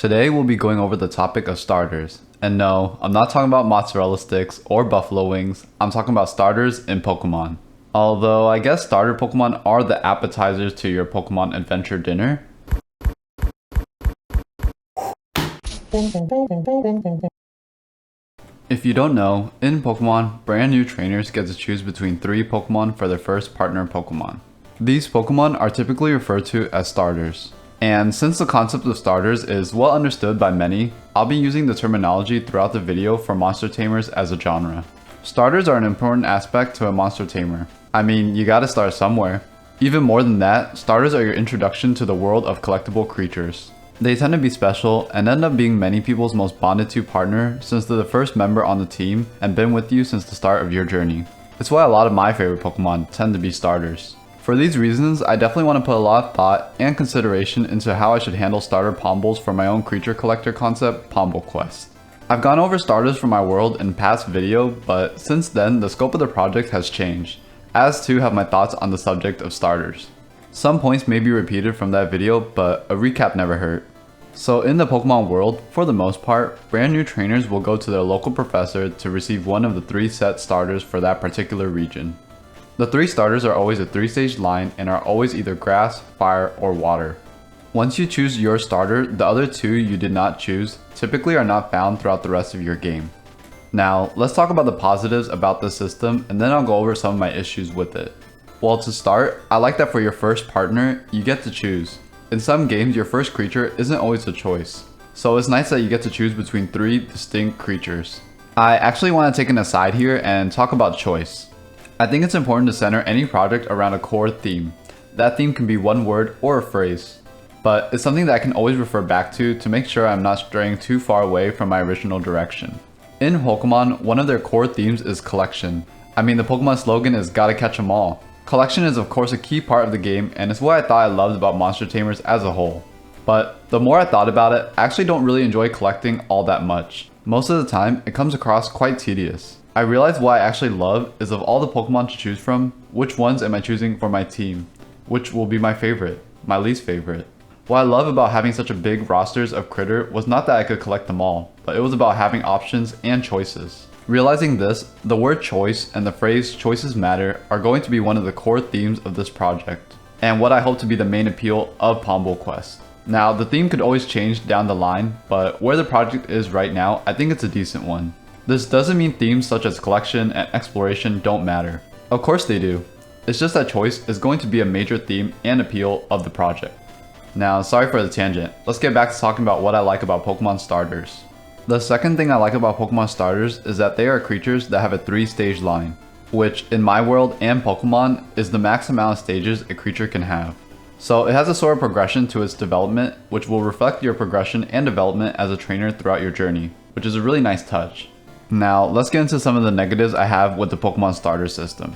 Today we'll be going over the topic of starters. And no, I'm not talking about mozzarella sticks or buffalo wings, I'm talking about starters in Pokemon. Although I guess starter Pokemon are the appetizers to your Pokemon adventure dinner. If you don't know, in Pokemon, brand new trainers get to choose between 3 Pokemon for their first partner Pokemon. These Pokemon are typically referred to as starters. And since the concept of starters is well understood by many, I'll be using the terminology throughout the video for monster tamers as a genre. Starters are an important aspect to a monster tamer. I mean, you gotta start somewhere. Even more than that, starters are your introduction to the world of collectible creatures. They tend to be special and end up being many people's most bonded to partner since they're the first member on the team and been with you since the start of your journey. It's why a lot of my favorite Pokemon tend to be starters. For these reasons, I definitely want to put a lot of thought and consideration into how I should handle starter Pombles for my own creature collector concept, Pomble Quest. I've gone over starters for my world in past video, but since then the scope of the project has changed, as too have my thoughts on the subject of starters. Some points may be repeated from that video, but a recap never hurt. So in the Pokemon world, for the most part, brand new trainers will go to their local professor to receive one of the 3 set starters for that particular region. The 3 starters are always a 3-stage line and are always either grass, fire, or water. Once you choose your starter, the other 2 you did not choose typically are not found throughout the rest of your game. Now, let's talk about the positives about this system and then I'll go over some of my issues with it. Well, to start, I like that for your first partner, you get to choose. In some games, your first creature isn't always a choice, so it's nice that you get to choose between 3 distinct creatures. I actually want to take an aside here and talk about choice. I think it's important to center any project around a core theme. That theme can be one word or a phrase, but it's something that I can always refer back to make sure I'm not straying too far away from my original direction. In Pokemon, one of their core themes is collection. I mean, the Pokemon slogan is "Gotta catch 'em all." Collection is of course a key part of the game and it's what I thought I loved about monster tamers as a whole. But the more I thought about it, I actually don't really enjoy collecting all that much. Most of the time, it comes across quite tedious. I realized what I actually love is of all the Pokemon to choose from, which ones am I choosing for my team? Which will be my favorite, my least favorite? What I love about having such a big rosters of critter was not that I could collect them all, but it was about having options and choices. Realizing this, the word choice and the phrase choices matter are going to be one of the core themes of this project, and what I hope to be the main appeal of Pomble Quest. Now, the theme could always change down the line, but where the project is right now, I think it's a decent one. This doesn't mean themes such as collection and exploration don't matter. Of course they do. It's just that choice is going to be a major theme and appeal of the project. Now, sorry for the tangent. Let's get back to talking about what I like about Pokemon starters. The second thing I like about Pokemon starters is that they are creatures that have a 3-stage line, which in my world and Pokemon is the max amount of stages a creature can have. So it has a sort of progression to its development, which will reflect your progression and development as a trainer throughout your journey, which is a really nice touch. Now, let's get into some of the negatives I have with the Pokemon starter system.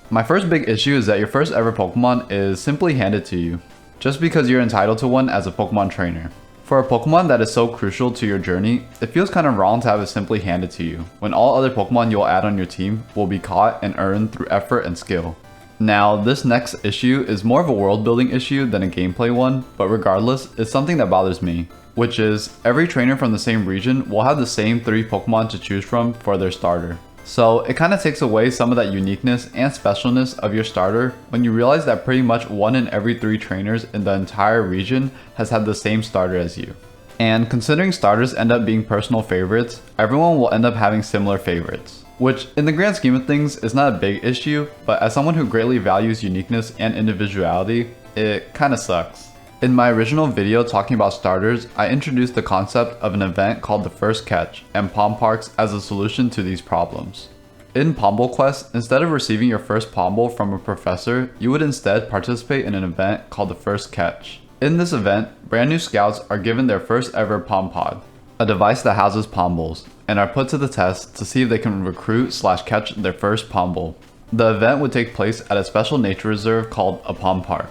My first big issue is that your first ever Pokemon is simply handed to you, just because you're entitled to one as a Pokemon trainer. For a Pokemon that is so crucial to your journey, it feels kind of wrong to have it simply handed to you, when all other Pokemon you'll add on your team will be caught and earned through effort and skill. Now, this next issue is more of a world building issue than a gameplay one, but regardless, it's something that bothers me, which is every trainer from the same region will have the same 3 Pokemon to choose from for their starter. So it kind of takes away some of that uniqueness and specialness of your starter when you realize that pretty much 1 in every 3 trainers in the entire region has had the same starter as you. And considering starters end up being personal favorites, everyone will end up having similar favorites, which in the grand scheme of things is not a big issue, but as someone who greatly values uniqueness and individuality, it kinda sucks. In my original video talking about starters, I introduced the concept of an event called the First Catch and Pom Parks as a solution to these problems. In Pomble Quest, instead of receiving your first Pomble from a professor, you would instead participate in an event called the First Catch. In this event, brand new scouts are given their first ever Pom Pod, a device that houses Pombles, and are put to the test to see if they can recruit/catch their first Pomble. The event would take place at a special nature reserve called a Pom Park.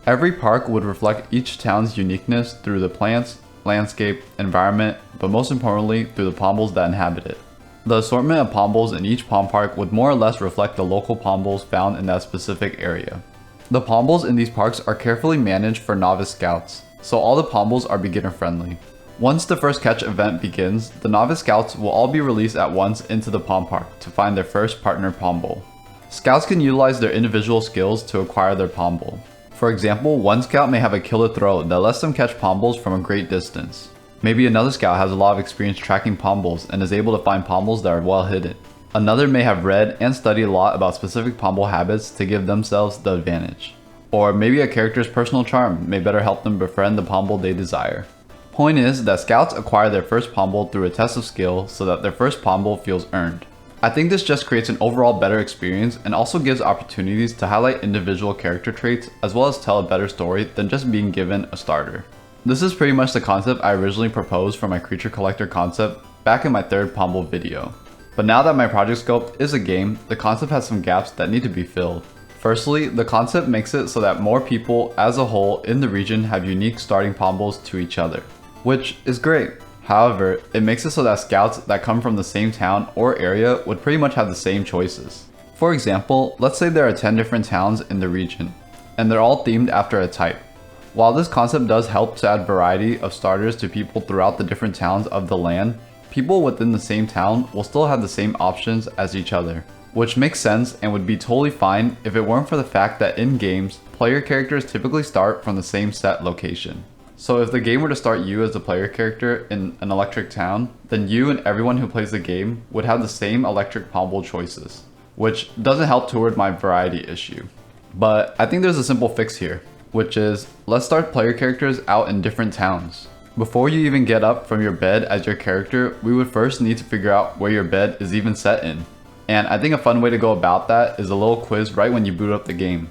Every park would reflect each town's uniqueness through the plants, landscape, environment, but most importantly through the Pombles that inhabit it. The assortment of Pombles in each Pom Park would more or less reflect the local Pombles found in that specific area. The Pombles in these parks are carefully managed for novice scouts, so all the Pombles are beginner friendly. Once the first catch event begins, the novice scouts will all be released at once into the Pom Park to find their first partner Pomble. Scouts can utilize their individual skills to acquire their Pomble. For example, one scout may have a killer throw that lets them catch Pombles from a great distance. Maybe another scout has a lot of experience tracking Pombles and is able to find Pombles that are well hidden. Another may have read and studied a lot about specific Pomble habits to give themselves the advantage. Or maybe a character's personal charm may better help them befriend the Pomble they desire. Point is that scouts acquire their first Pomble through a test of skill so that their first Pomble feels earned. I think this just creates an overall better experience and also gives opportunities to highlight individual character traits as well as tell a better story than just being given a starter. This is pretty much the concept I originally proposed for my creature collector concept back in my third Pomble video. But now that my project scope is a game, the concept has some gaps that need to be filled. Firstly, the concept makes it so that more people as a whole in the region have unique starting Pombles to each other, which is great. However, it makes it so that scouts that come from the same town or area would pretty much have the same choices. For example, let's say there are 10 different towns in the region, and they're all themed after a type. While this concept does help to add variety of starters to people throughout the different towns of the land, people within the same town will still have the same options as each other, which makes sense and would be totally fine if it weren't for the fact that in games, player characters typically start from the same set location. So if the game were to start you as the player character in an electric town, then you and everyone who plays the game would have the same electric Pomble choices, which doesn't help toward my variety issue. But I think there's a simple fix here, which is let's start player characters out in different towns. Before you even get up from your bed as your character, we would first need to figure out where your bed is even set in. And I think a fun way to go about that is a little quiz right when you boot up the game.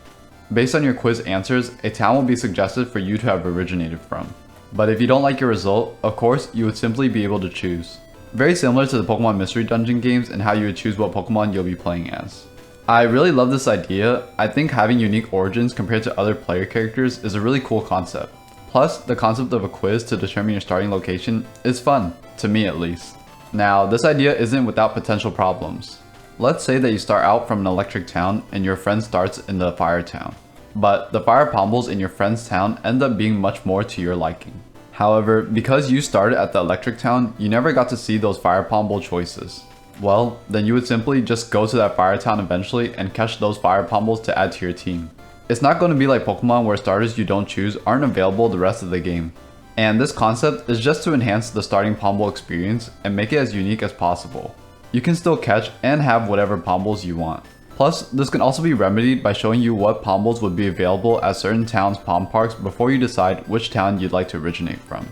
Based on your quiz answers, a town will be suggested for you to have originated from. But if you don't like your result, of course, you would simply be able to choose. Very similar to the Pokemon Mystery Dungeon games and how you would choose what Pokemon you'll be playing as. I really love this idea. I think having unique origins compared to other player characters is a really cool concept. Plus, the concept of a quiz to determine your starting location is fun, to me at least. Now, this idea isn't without potential problems. Let's say that you start out from an electric town and your friend starts in the fire town. But the fire Pombles in your friend's town end up being much more to your liking. However, because you started at the electric town, you never got to see those fire Pomble choices. Well, then you would simply just go to that fire town eventually and catch those fire Pombles to add to your team. It's not going to be like Pokemon where starters you don't choose aren't available the rest of the game. And this concept is just to enhance the starting Pomble experience and make it as unique as possible. You can still catch and have whatever Pombles you want. Plus, this can also be remedied by showing you what Pombles would be available at certain towns' Pom Parks before you decide which town you'd like to originate from.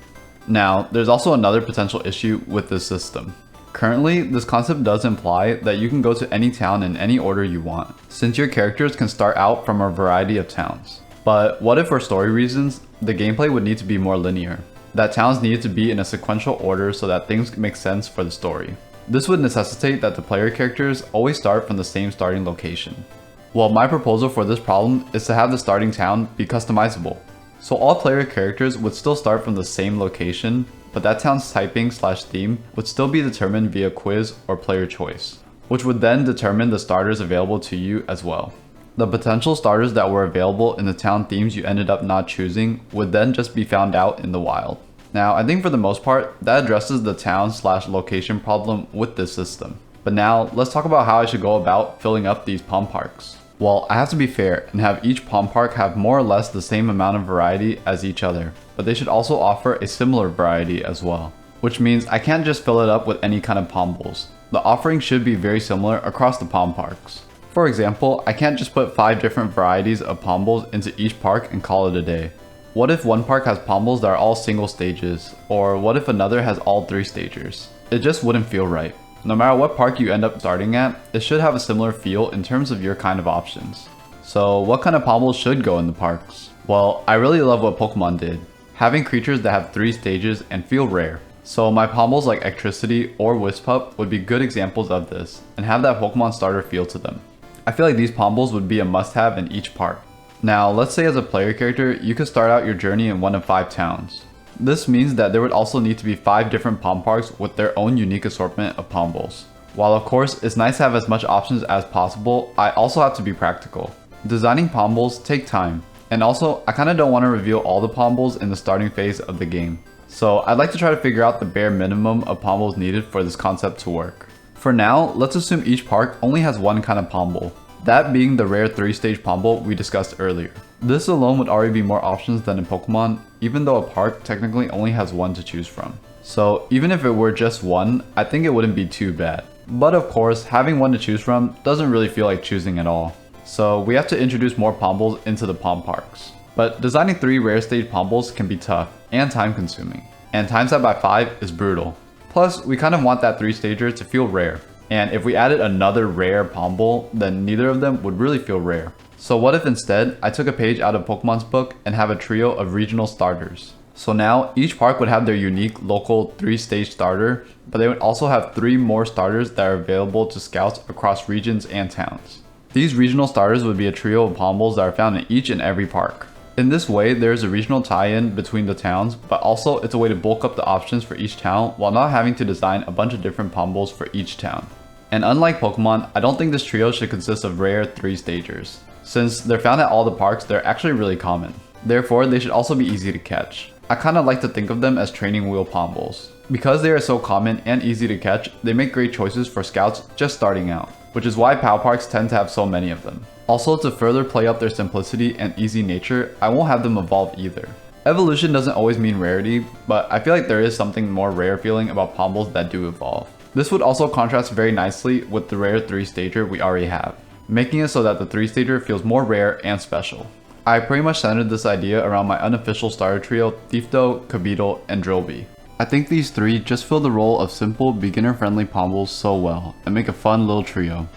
Now, there's also another potential issue with this system. Currently, this concept does imply that you can go to any town in any order you want, since your characters can start out from a variety of towns. But what if for story reasons, the gameplay would need to be more linear? That towns needed to be in a sequential order so that things make sense for the story. This would necessitate that the player characters always start from the same starting location. Well, my proposal for this problem is to have the starting town be customizable. So all player characters would still start from the same location, but that town's typing/theme would still be determined via quiz or player choice, which would then determine the starters available to you as well. The potential starters that were available in the town themes you ended up not choosing would then just be found out in the wild. Now, I think for the most part, that addresses the town/location problem with this system. But now, let's talk about how I should go about filling up these Pom Parks. Well, I have to be fair and have each Pom Park have more or less the same amount of variety as each other, but they should also offer a similar variety as well. Which means I can't just fill it up with any kind of Pombles. The offering should be very similar across the Pom Parks. For example, I can't just put 5 different varieties of Pombles into each park and call it a day. What if one park has Pombles that are all single stages? Or what if another has all 3 stagers? It just wouldn't feel right. No matter what park you end up starting at, it should have a similar feel in terms of your kind of options. So what kind of Pombles should go in the parks? Well, I really love what Pokemon did, having creatures that have 3 stages and feel rare. So my Pombles like Electricity or Wispup would be good examples of this, and have that Pokemon starter feel to them. I feel like these Pombles would be a must-have in each park. Now, let's say as a player character, you could start out your journey in one of 5 towns. This means that there would also need to be 5 different Pom Parks with their own unique assortment of Pombles. While of course, it's nice to have as much options as possible, I also have to be practical. Designing Pombles take time, and also, I kinda don't want to reveal all the Pombles in the starting phase of the game. So I'd like to try to figure out the bare minimum of Pombles needed for this concept to work. For now, let's assume each park only has one kind of Pomble, that being the rare 3-stage Pomble we discussed earlier. This alone would already be more options than in Pokemon, even though a park technically only has one to choose from. So even if it were just one, I think it wouldn't be too bad. But of course, having one to choose from doesn't really feel like choosing at all. So we have to introduce more Pombles into the Pom Parks. But designing 3 rare stage Pombles can be tough and time consuming, and times that by 5 is brutal. Plus, we kind of want that 3-stager to feel rare, and if we added another rare Pomble, then neither of them would really feel rare. So what if instead, I took a page out of Pokemon's book and have a trio of regional starters? So now, each park would have their unique local 3-stage starter, but they would also have 3 more starters that are available to scouts across regions and towns. These regional starters would be a trio of Pombles that are found in each and every park. In this way, there is a regional tie-in between the towns, but also it's a way to bulk up the options for each town while not having to design a bunch of different Pombles for each town. And unlike Pokemon, I don't think this trio should consist of rare 3-stagers. Since they're found at all the parks, they're actually really common. Therefore, they should also be easy to catch. I kinda like to think of them as training wheel Pombles. Because they are so common and easy to catch, they make great choices for scouts just starting out, which is why POW Parks tend to have so many of them. Also, to further play up their simplicity and easy nature, I won't have them evolve either. Evolution doesn't always mean rarity, but I feel like there is something more rare feeling about Pombles that do evolve. This would also contrast very nicely with the rare 3-stager we already have, making it so that the 3-stager feels more rare and special. I pretty much centered this idea around my unofficial starter trio, Thiefdo, Kabeetle, and Drillbee. I think these 3 just fill the role of simple, beginner-friendly Pombles so well, and make a fun little trio.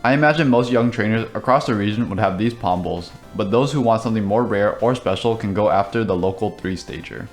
I imagine most young trainers across the region would have these Pombles, but those who want something more rare or special can go after the local 3-stager.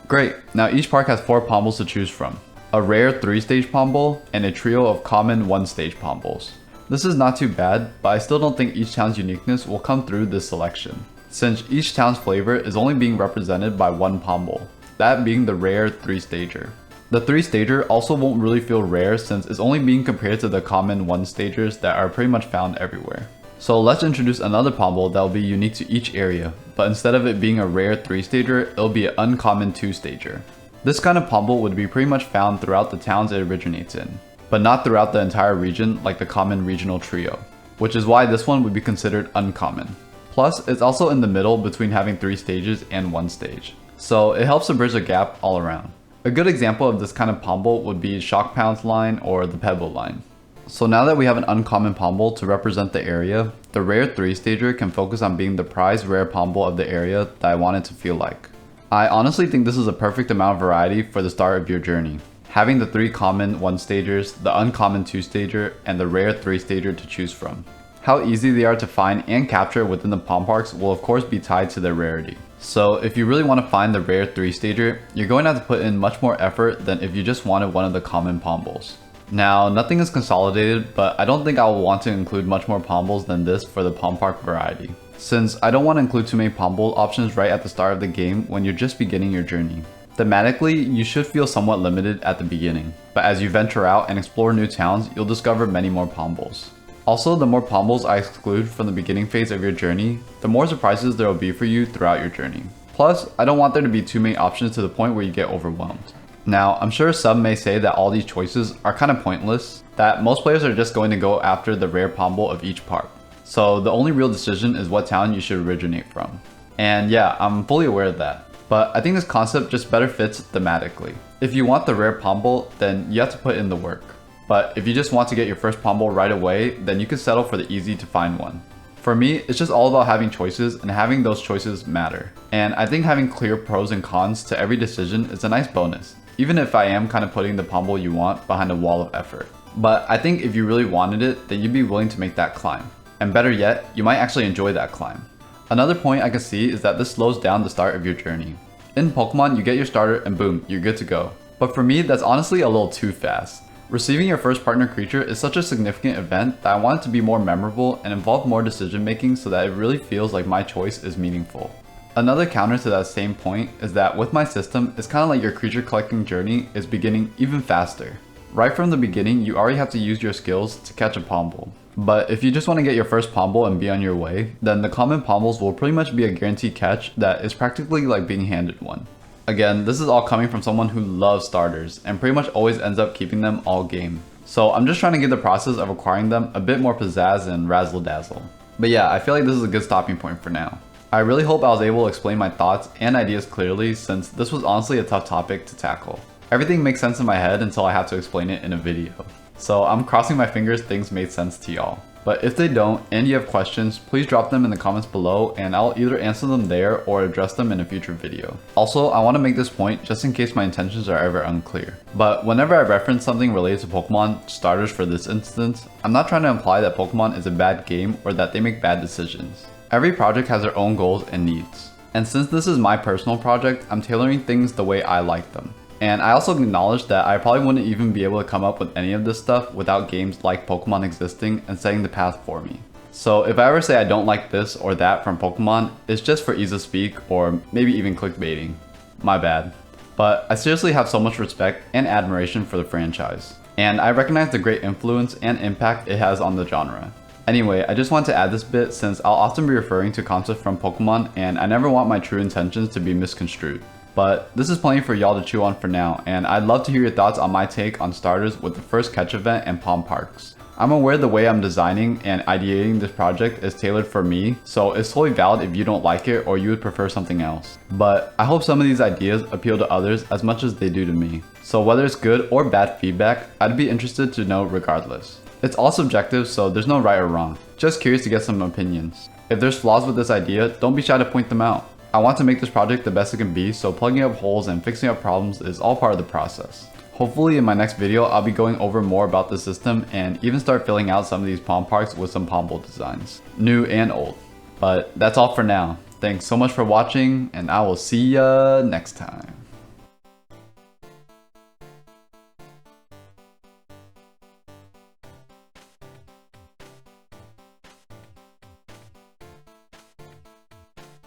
Great, now each park has 4 Pombles to choose from. A rare 3-stage Pomble, and a trio of common 1-stage Pombles. This is not too bad, but I still don't think each town's uniqueness will come through this selection, since each town's flavor is only being represented by one Pomble, that being the rare 3-stager. The 3-stager also won't really feel rare since it's only being compared to the common 1-stagers that are pretty much found everywhere. So let's introduce another Pomble that will be unique to each area, but instead of it being a rare 3-stager, it'll be an uncommon 2-stager. This kind of Pomble would be pretty much found throughout the towns it originates in, but not throughout the entire region like the common regional trio, which is why this one would be considered uncommon. Plus, it's also in the middle between having 3 stages and 1 stage, so it helps to bridge the gap all around. A good example of this kind of Pomble would be Shock Pounce line or the Pebble line. So now that we have an uncommon Pomble to represent the area, the rare 3-stager can focus on being the prize rare Pomble of the area that I want it to feel like. I honestly think this is a perfect amount of variety for the start of your journey, having the 3 common 1-stagers, the uncommon 2-stager, and the rare 3-stager to choose from. How easy they are to find and capture within the Pom Parks will of course be tied to their rarity. So if you really want to find the rare 3-stager, you're going to have to put in much more effort than if you just wanted one of the common Pombles. Now, nothing is consolidated, but I don't think I will want to include much more Pombles than this for the Pom Park variety, since I don't want to include too many Pomble options right at the start of the game when you're just beginning your journey. Thematically, you should feel somewhat limited at the beginning, but as you venture out and explore new towns, you'll discover many more Pombles. Also, the more Pombles I exclude from the beginning phase of your journey, the more surprises there will be for you throughout your journey. Plus, I don't want there to be too many options to the point where you get overwhelmed. Now, I'm sure some may say that all these choices are kind of pointless, that most players are just going to go after the rare Pomble of each park. So the only real decision is what town you should originate from. And yeah, I'm fully aware of that. But I think this concept just better fits thematically. If you want the rare Pomble, then you have to put in the work. But if you just want to get your first Pomble right away, then you can settle for the easy to find one. For me, it's just all about having choices, and having those choices matter. And I think having clear pros and cons to every decision is a nice bonus, even if I am kind of putting the Pomble you want behind a wall of effort. But I think if you really wanted it, then you'd be willing to make that climb. And better yet, you might actually enjoy that climb. Another point I can see is that this slows down the start of your journey. In Pokemon, you get your starter and boom, you're good to go. But for me, that's honestly a little too fast. Receiving your first partner creature is such a significant event that I want it to be more memorable and involve more decision making so that it really feels like my choice is meaningful. Another counter to that same point is that with my system, it's kind of like your creature collecting journey is beginning even faster. Right from the beginning, you already have to use your skills to catch a Pomble. But if you just want to get your first Pomble and be on your way, then the common Pombles will pretty much be a guaranteed catch that is practically like being handed one. Again, this is all coming from someone who loves starters and pretty much always ends up keeping them all game. So I'm just trying to give the process of acquiring them a bit more pizzazz and razzle dazzle. But yeah, I feel like this is a good stopping point for now. I really hope I was able to explain my thoughts and ideas clearly, since this was honestly a tough topic to tackle. Everything makes sense in my head until I have to explain it in a video. So I'm crossing my fingers things made sense to y'all. But if they don't and you have questions, please drop them in the comments below and I'll either answer them there or address them in a future video. Also, I want to make this point just in case my intentions are ever unclear. But whenever I reference something related to Pokemon starters for this instance, I'm not trying to imply that Pokemon is a bad game or that they make bad decisions. Every project has their own goals and needs. And since this is my personal project, I'm tailoring things the way I like them. And I also acknowledge that I probably wouldn't even be able to come up with any of this stuff without games like Pokemon existing and setting the path for me. So if I ever say I don't like this or that from Pokemon, it's just for ease of speak or maybe even clickbaiting. My bad. But I seriously have so much respect and admiration for the franchise. And I recognize the great influence and impact it has on the genre. Anyway, I just want to add this bit since I'll often be referring to concepts from Pokemon and I never want my true intentions to be misconstrued. But this is plenty for y'all to chew on for now, and I'd love to hear your thoughts on my take on starters with the first catch event and Pom Parks. I'm aware the way I'm designing and ideating this project is tailored for me, so it's totally valid if you don't like it or you would prefer something else. But I hope some of these ideas appeal to others as much as they do to me. So whether it's good or bad feedback, I'd be interested to know regardless. It's all subjective, so there's no right or wrong. Just curious to get some opinions. If there's flaws with this idea, don't be shy to point them out. I want to make this project the best it can be, so plugging up holes and fixing up problems is all part of the process. Hopefully in my next video, I'll be going over more about the system and even start filling out some of these Pom Parks with some Pomble designs, new and old. But that's all for now. Thanks so much for watching, and I will see ya next time.